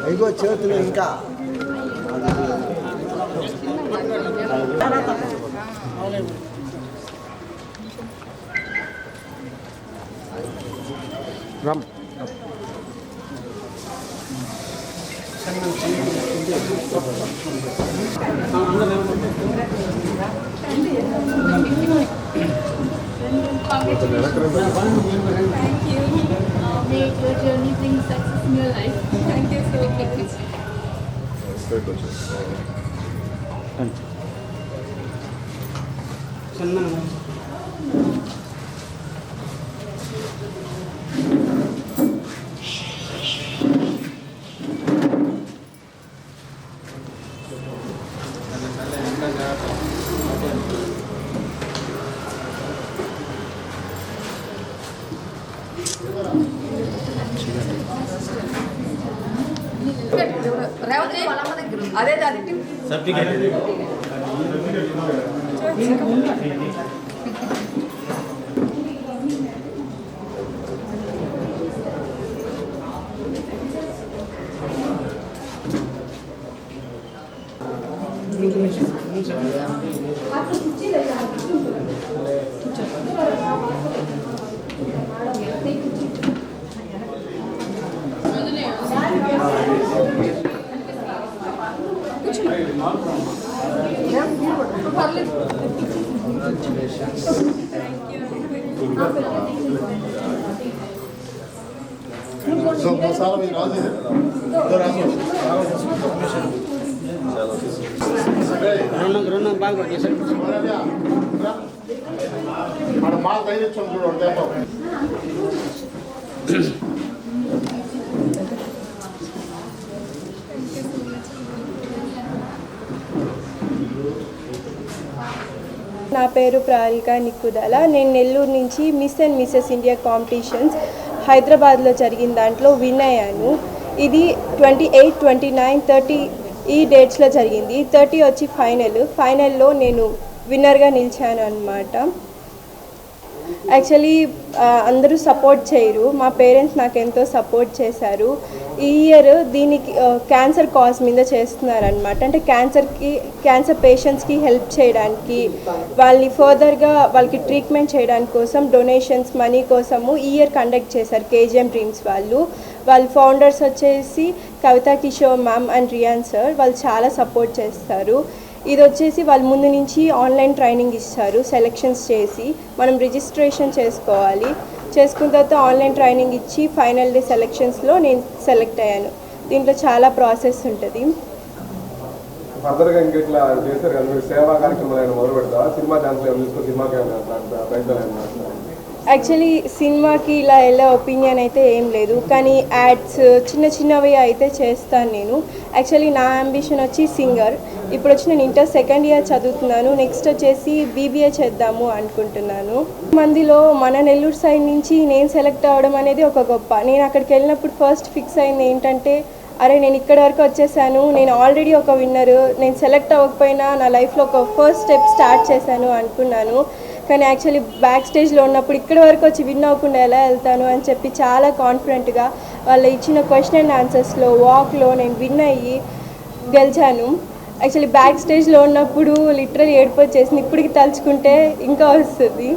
అయ్యో చేతులు ఇంకా రమ్ Thank you. Make your journey bring success in your life. Thank you so much. అదే certificate బాగా నా పేరు ప్రాలికా నిక్కుదల. నేను నెల్లూరు నుంచి miss and Mrs India competitions హైదరాబాద్లో జరిగిన దాంట్లో విన్ అయ్యాను. ఇది 28, 29, 30 ఈ డేట్స్లో జరిగింది. 30 వచ్చి ఫైనల్లో నేను విన్నర్గా నిలిచాను అన్నమాట. యాక్చువల్లీ అందరూ సపోర్ట్ చేయరు, మా పేరెంట్స్ నాకు ఎంతో సపోర్ట్ చేశారు. ఈ ఇయర్ దీనికి క్యాన్సర్ కాజ్ మీద చేస్తున్నారనమాట. అంటే క్యాన్సర్ పేషెంట్స్కి హెల్ప్ చేయడానికి, వాళ్ళని ఫర్దర్గా వాళ్ళకి ట్రీట్మెంట్ చేయడానికి కోసం డొనేషన్స్ మనీ కోసము ఈ ఇయర్ కండక్ట్ చేశారు KGM డ్రీమ్స్ వాళ్ళు. వాళ్ళ ఫౌండర్స్ వచ్చేసి Kavitha Kishore ma'am and Riyan sir. వాళ్ళు చాలా సపోర్ట్ చేస్తారు. ఇది వచ్చేసి వాళ్ళు ముందు నుంచి ఆన్లైన్ ట్రైనింగ్ ఇస్తారు. సెలెక్షన్స్ చేసి మనం రిజిస్ట్రేషన్ చేసుకోవాలి. చేసుకున్న తర్వాత ఆన్లైన్ ట్రైనింగ్ ఇచ్చి ఫైనల్ డే సెలెక్షన్స్లో నేను సెలెక్ట్ అయ్యాను. దీంట్లో చాలా ప్రాసెస్ ఉంటుంది. యాక్చువల్లీ సినిమాకి ఇలా వెళ్ళే ఒపీనియన్ అయితే ఏం లేదు, కానీ యాడ్స్ చిన్నవి అయితే చేస్తాను నేను. యాక్చువల్లీ నా అంబిషన్ వచ్చి సింగర్. ఇప్పుడు వచ్చి నేను ఇంటర్ సెకండ్ ఇయర్ చదువుతున్నాను. నెక్స్ట్ వచ్చేసి BBA చేద్దాము అనుకుంటున్నాను. మందిలో మన నెల్లూరు సైడ్ నుంచి నేను సెలెక్ట్ అవ్వడం అనేది ఒక గొప్ప. నేను అక్కడికి వెళ్ళినప్పుడు ఫస్ట్ ఫిక్స్ అయింది ఏంటంటే, అరే నేను ఇక్కడి వరకు వచ్చేసాను, నేను ఆల్రెడీ ఒక విన్నరు, నేను సెలెక్ట్ అవ్వకపోయినా నా లైఫ్లో ఒక ఫస్ట్ స్టెప్ స్టార్ట్ చేశాను అనుకున్నాను. కానీ యాక్చువల్లీ బ్యాక్ స్టేజ్లో ఉన్నప్పుడు ఇక్కడి వరకు వచ్చి విన్ అవ్వకుండా ఎలా వెళ్తాను అని చెప్పి చాలా కాన్ఫిడెంట్గా వాళ్ళు ఇచ్చిన క్వశ్చన్ అండ్ ఆన్సర్స్లో వాక్లో నేను విన్ అయ్యి గెలిచాను. యాక్చువల్లీ బ్యాక్ స్టేజ్లో ఉన్నప్పుడు లిటరల్ ఏడుపు వచ్చేసింది. ఇప్పటికి తలుచుకుంటే ఇంకా వస్తుంది.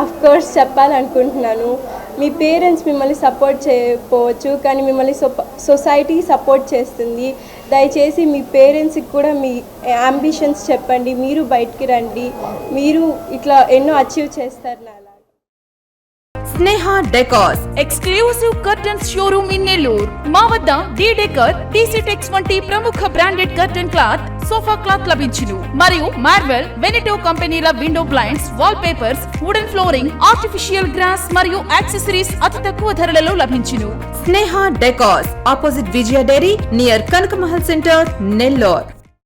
ఆఫ్ కోర్స్ చెప్పాలనుకుంటున్నాను. మీ పేరెంట్స్ మిమ్మల్ని సపోర్ట్ చేయకపోవచ్చు, కానీ మిమ్మల్ని సొసైటీ సపోర్ట్ చేస్తుంది. దయచేసి మీ పేరెంట్స్కి కూడా మీ అంబిషన్స్ చెప్పండి, మీరు బయటికి రండి, మీరు ఇట్లా ఎన్నో అచీవ్ చేస్తారు. Sneha Decors exclusive curtains showroom in Nellore. మా వద్ద డి డెకర్, టీసీ టెక్స్ వంటి ప్రముఖ branded curtain cloth, sofa cloth లభించును. మరియు మార్వెల్, వెనిటో కంపెనీల window blinds, wall papers, wooden flooring, artificial grass మరియు యాక్సెసరీస్ అతి తక్కువ ధరలలో లభించును. Sneha Decors opposite Vijaya dairy near Kanaka Mahal centre, Nellore.